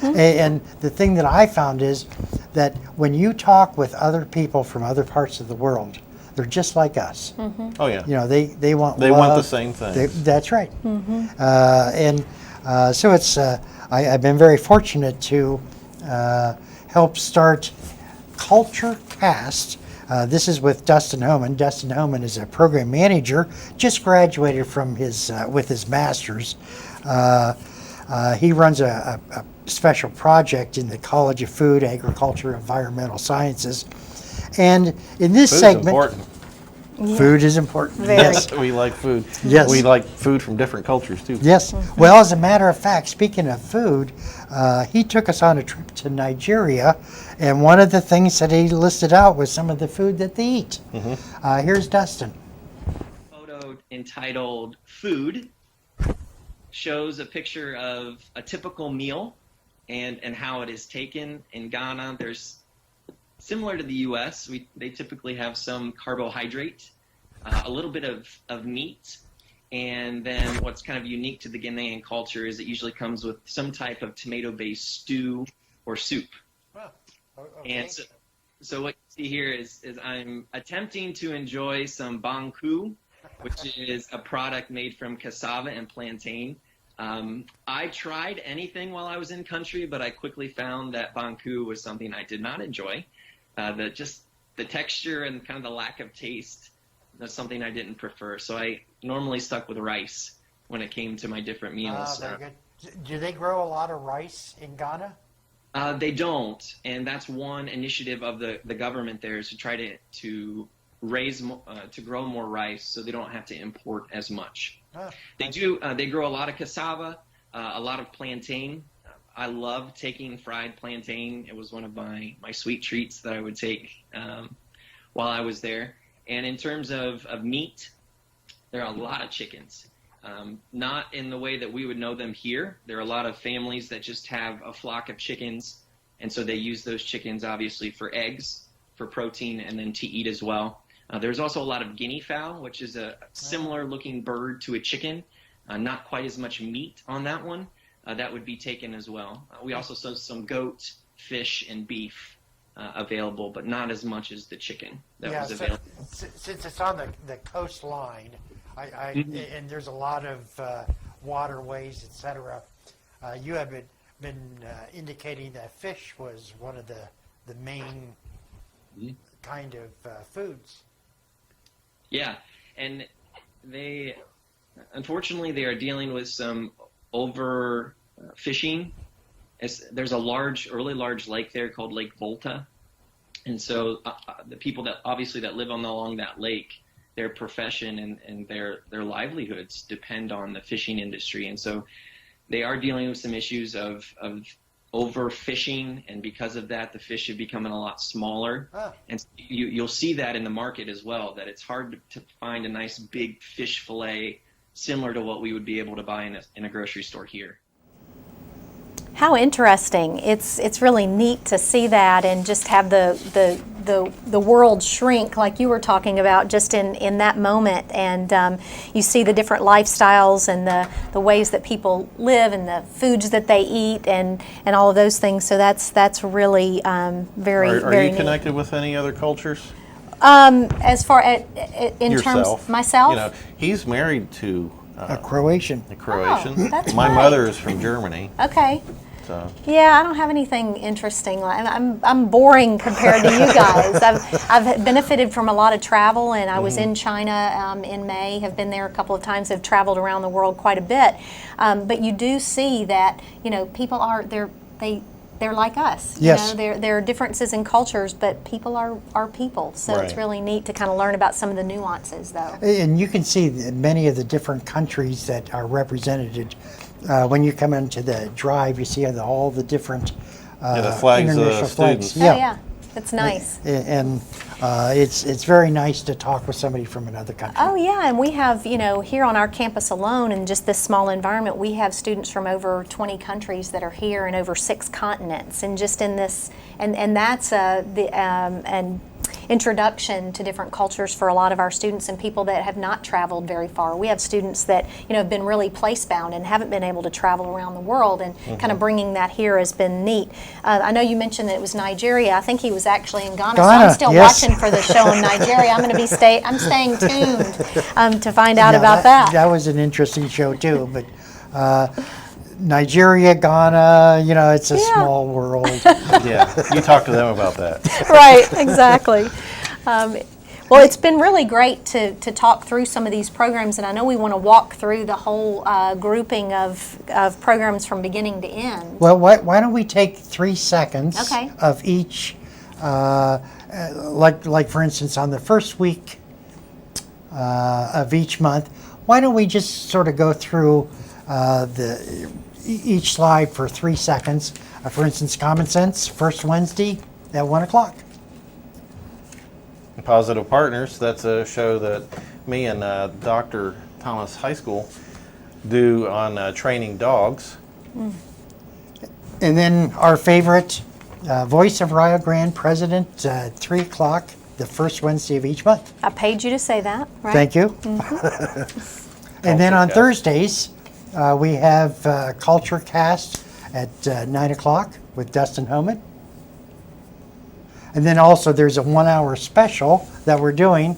And the thing that I found is that when you talk with other people from other parts of the world, they're just like us. Oh yeah. You know, they want They love. want the same thing. That's right. So it's I've been very fortunate to help start Culture Cast. This is with Dustin Homan. Dustin Homan is a program manager, just graduated from with his master's. He runs a special project in the College of Food, Agriculture, Environmental Sciences. And in this Food's segment, important. Food is important. Very. Yes. We like food. Yes. We like food from different cultures too. Yes. Well, as a matter of fact, speaking of food, he took us on a trip to Nigeria, and one of the things that he listed out was some of the food that they eat. Here's Dustin. Photo entitled Food shows a picture of a typical meal and how it is taken in Ghana. There's similar to the U.S., they typically have some carbohydrate, a little bit of meat, and then what's kind of unique to the Ghanaian culture is it usually comes with some type of tomato-based stew or soup. And so what you see here is I'm attempting to enjoy some banku, which is a product made from cassava and plantain. I tried anything while I was in country, but I quickly found that banku was something I did not enjoy. The texture and kind of the lack of taste, that's something I didn't prefer. So I normally stuck with rice when it came to my different meals. Very good. Do they grow a lot of rice in Ghana? They don't, and that's one initiative of the government there is to try to grow more rice so they don't have to import as much. They grow a lot of cassava, a lot of plantain. I love taking fried plantain. It was one of my sweet treats that I would take while I was there. And in terms of meat, there are a lot of chickens. Not in the way that we would know them here. There are a lot of families that just have a flock of chickens, and so they use those chickens obviously for eggs, for protein, and then to eat as well. There's also a lot of guinea fowl, which is a similar looking bird to a chicken. Not quite as much meat on that one. That would be taken as well. We also saw some goat, fish, and beef available, but not as much as the chicken that was available. Since it's on the coastline, and there's a lot of waterways, etc. You have been indicating that fish was one of the main kind of foods. Yeah, and unfortunately, they are dealing with some over fishing. There's a really large lake there called Lake Volta, and so the people that live along that lake, their profession and their livelihoods depend on the fishing industry, and so they are dealing with some issues of overfishing, and because of that, the fish have become a lot smaller, and you'll see that in the market as well. That it's hard to find a nice big fish fillet similar to what we would be able to buy in a grocery store here. How interesting. It's really neat to see that and just have the world shrink like you were talking about just in that moment, and you see the different lifestyles and the ways that people live and the foods that they eat and all of those things. So that's really very Are very you neat. connected with any other cultures? As far as in Yourself. terms myself, You know, he's married to a Croatian. A Croatian. Oh, that's My right. mother is from Germany. Okay. So. Yeah, I don't have anything interesting. I'm boring compared to you guys. I've benefited from a lot of travel, and I was in China in May. Have been there a couple of times. Have traveled around the world quite a bit. But you do see that people are they they're like us. Yes. You know, there are differences in cultures, but people are people. So it's Right. really neat to kind of learn about some of the nuances, though. And you can see many of the different countries that are represented. When you come into the drive, you see all the different the flags of international flags. students. Oh, yeah. It's nice. And it's very nice to talk with somebody from another country. Oh yeah, and we have, you know, here on our campus alone in just this small environment, we have students from over 20 countries that are here and over 6 continents, and just in this, and that's an introduction to different cultures for a lot of our students and people that have not traveled very far. We have students that, you know, have been really place-bound and haven't been able to travel around the world, and kind of bringing that here has been neat. I know you mentioned that it was Nigeria. I think he was actually in Ghana, so I'm still yes. watching for the show in Nigeria. I'm going to be I'm staying tuned to find out about that. That was an interesting show too, but Nigeria, Ghana, you know, it's a small world. Yeah, you talk to them about that. Right, exactly. Well, it's been really great to talk through some of these programs, and I know we want to walk through the whole grouping of programs from beginning to end. Well, why don't we take 3 seconds Okay. of each, like for instance, on the first week of each month, why don't we just sort of go through each slide for 3 seconds. For instance, Common Sense, first Wednesday at 1 o'clock. Positive Partners, that's a show that me and Dr. Thomas High School do on training dogs. And then our favorite, Voice of Rio Grande, President, 3 o'clock, the first Wednesday of each month. I paid you to say that, right? Thank you. And then on Thursdays, we have Culture Cast at 9 o'clock with Dustin Homan. And then also there's a 1 hour special that we're doing.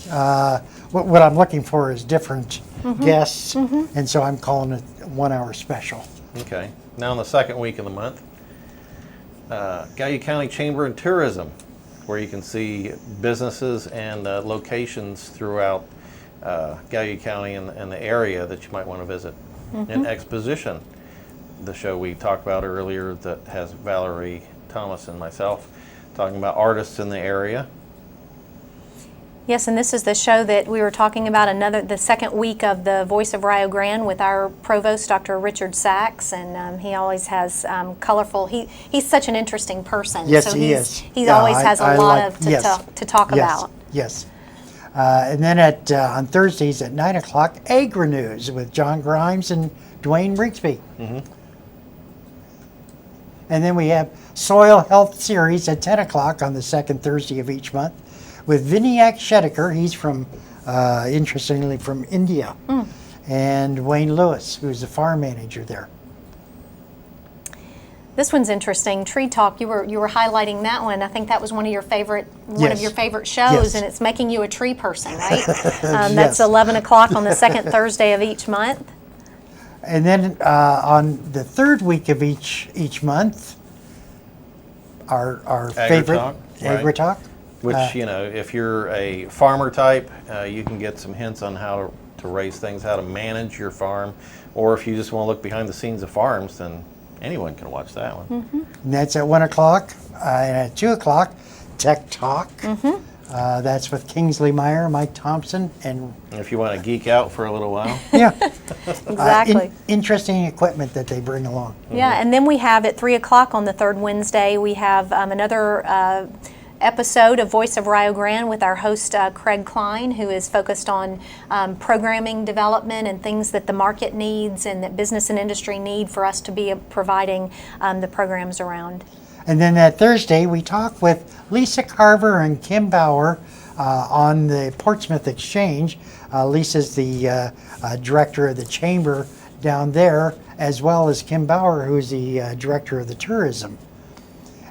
What I'm looking for is different guests, and so I'm calling it 1 hour special. Okay. Now in the second week of the month, Gallia County Chamber and Tourism, where you can see businesses and locations throughout Gallia County and the area that you might want to visit. And Exposition, the show we talked about earlier that has Valerie Thomas and myself talking about artists in the area. Yes, and this is the show that we were talking about, the second week of the Voice of Rio Grande with our provost, Dr. Richard Sachs, and he always has colorful, he's such an interesting person. Yes, so he is. He always has a lot to talk yes, about. Yes. And then on Thursdays at 9 o'clock, Agri-News with John Grimes and Dwayne Rigsby. And then we have Soil Health Series at 10 o'clock on the second Thursday of each month with Vinayak Shedeker. He's from, interestingly, from India. And Wayne Lewis, who's the farm manager there. This one's interesting. Tree Talk. You were highlighting that one. I think that was one of your favorite shows, Yes. and it's making you a tree person, right? That's 11 o'clock on the second Thursday of each month. And then on the third week of each month, our favorite Talk, Agri Talk. Which, you know, if you're a farmer type, you can get some hints on how to raise things, how to manage your farm. Or if you just want to look behind the scenes of farms, then anyone can watch that one. And that's at 1 o'clock. And at 2 o'clock, Tech Talk. That's with Kingsley Meyer, Mike Thompson, and if you want to geek out for a little while. Yeah. Exactly. Interesting equipment that they bring along. Yeah, and then we have at 3 o'clock on the third Wednesday, we have another episode of Voice of Rio Grande with our host Craig Klein, who is focused on programming development and things that the market needs and that business and industry need for us to be providing the programs around. And then that Thursday, we talk with Lisa Carver and Kim Bauer on the Portsmouth Exchange. Lisa's the director of the chamber down there, as well as Kim Bauer, who's the director of the tourism.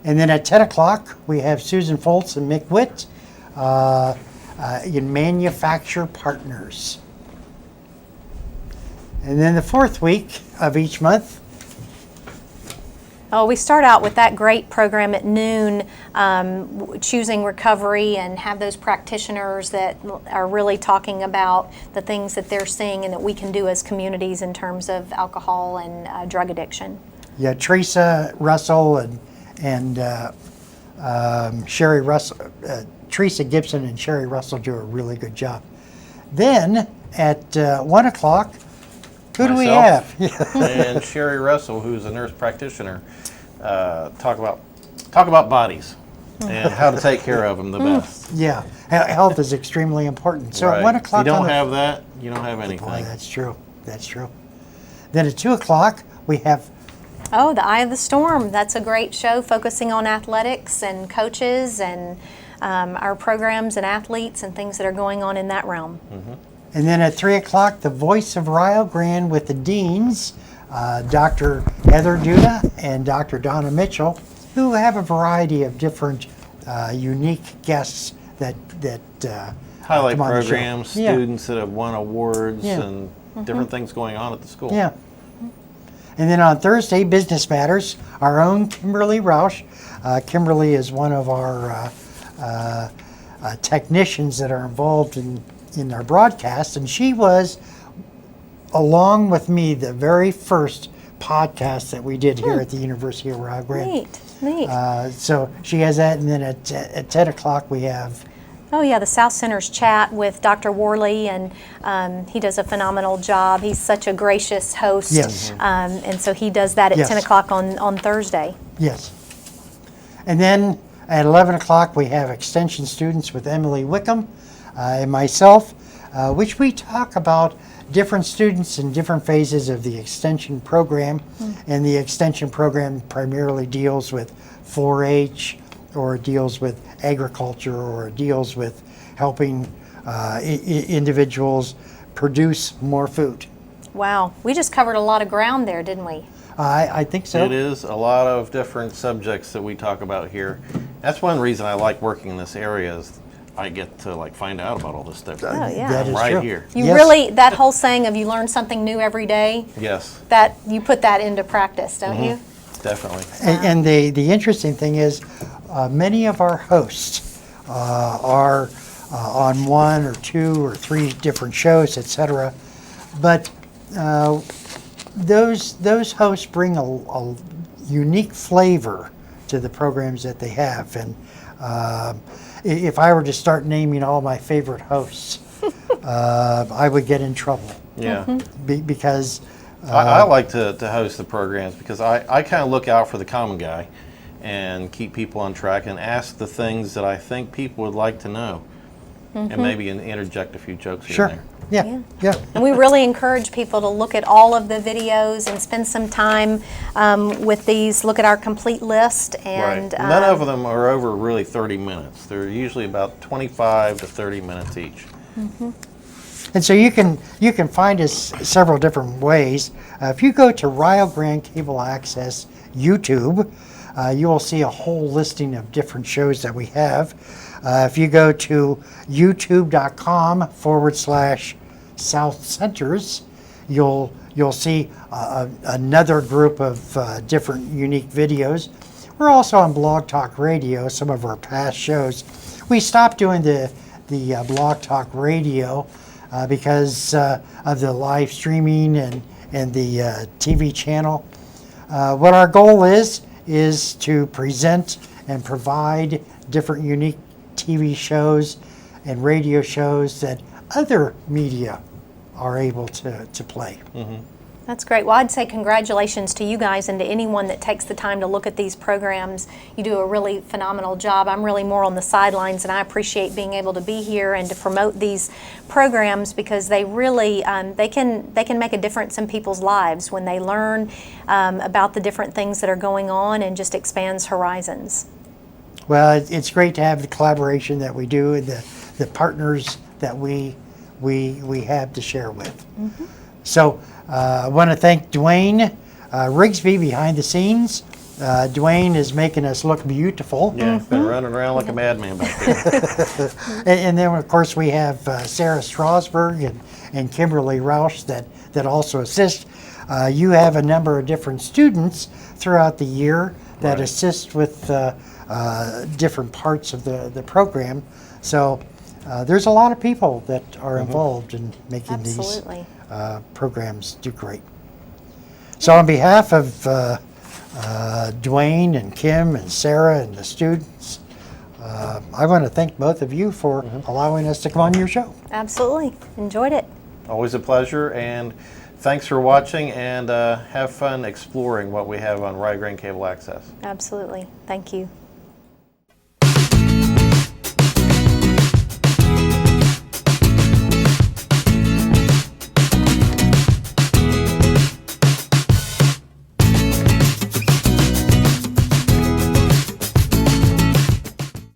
And then at 10 o'clock, we have Susan Foltz and Mick Witt in Manufacture Partners. And then the fourth week of each month, we start out with that great program at noon, Choosing Recovery, and have those practitioners that are really talking about the things that they're seeing and that we can do as communities in terms of alcohol and drug addiction. Yeah, Teresa Russell and Sherry Russell, Teresa Gibson and Sherry Russell do a really good job. Then at 1 o'clock, who do we have? And Sherry Russell, who's a nurse practitioner, talk about bodies and how to take care of them the best. Yeah, health is extremely important. So Right. at 1 o'clock, If you don't have that, you don't have anything. Boy, that's true. That's true. Then at 2 o'clock, we have Oh, The Eye of the Storm. That's a great show focusing on athletics and coaches and our programs and athletes and things that are going on in that realm. And then at 3 o'clock, the Voice of Rio Grande with the deans, Dr. Heather Duda and Dr. Donna Mitchell, who have a variety of different unique guests that Highlight come on the show. programs, students that have won awards, Yeah. and different things going on at the school. Yeah. And then on Thursday, Business Matters, our own Kimberly Roush. Kimberly is one of our technicians that are involved in our broadcast, and she was, along with me, the very first podcast that we did here at the University of Rio Grande. Neat. So she has that, and then at 10 o'clock we have Oh yeah, the South Center's chat with Dr. Worley, and he does a phenomenal job. He's such a gracious host. Yes. And so he does that at Yes. 10 o'clock on Thursday. Yes. And then at 11 o'clock, we have extension students with Emily Wickham and myself, which we talk about different students in different phases of the extension program. And the extension program primarily deals with 4-H, or deals with agriculture, or deals with helping individuals produce more food. Wow, we just covered a lot of ground there, didn't we? I think so. It is a lot of different subjects that we talk about here. That's one reason I like working in this area, is I get to find out about all this stuff. Oh, yeah. That is right true. here. You really, that whole saying of you learn something new every day, Yes, that you put that into practice, don't you? definitely. And the interesting thing is, many of our hosts are on 1 or 2 or 3 different shows, etc. But those hosts bring a unique flavor to the programs that they have. And if I were to start naming all my favorite hosts, I would get in trouble. Yeah. Because I like to host the programs because I kind of look out for the common guy and keep people on track and ask the things that I think people would like to know, and maybe interject a few jokes here and there. Yeah. And we really encourage people to look at all of the videos and spend some time with these, look at our complete list. And Right. None of them are over really 30 minutes. They're usually about 25 to 30 minutes each. And so you can find us several different ways. If you go to Rio Grande Cable Access YouTube, you will see a whole listing of different shows that we have. If you go to youtube.com/South Centers, you'll see another group of different unique videos. We're also on Blog Talk Radio, some of our past shows. We stopped doing the Blog Talk Radio because of the live streaming and the TV channel. What our goal is to present and provide different unique TV shows and radio shows that other media are able to play. That's great. Well, I'd say congratulations to you guys and to anyone that takes the time to look at these programs. You do a really phenomenal job. I'm really more on the sidelines, and I appreciate being able to be here and to promote these programs because they really they can make a difference in people's lives when they learn about the different things that are going on, and just expands horizons. Well, it's great to have the collaboration that we do and the partners that we have to share with. So I want to thank Dwayne Rigsby behind the scenes. Dwayne is making us look beautiful. Yeah, been running around like a madman back there. And then, of course, we have Sarah Strasberg and Kimberly Roush that also assist. You have a number of different students throughout the year that assist with different parts of the program. So there's a lot of people that are involved in making these programs do great. So on behalf of Dwayne and Kim and Sarah and the students. I want to thank both of you for allowing us to come on your show. Absolutely. Enjoyed it. Always a pleasure, and thanks for watching, and have fun exploring what we have on Rio Grande Cable Access. Absolutely. Thank you.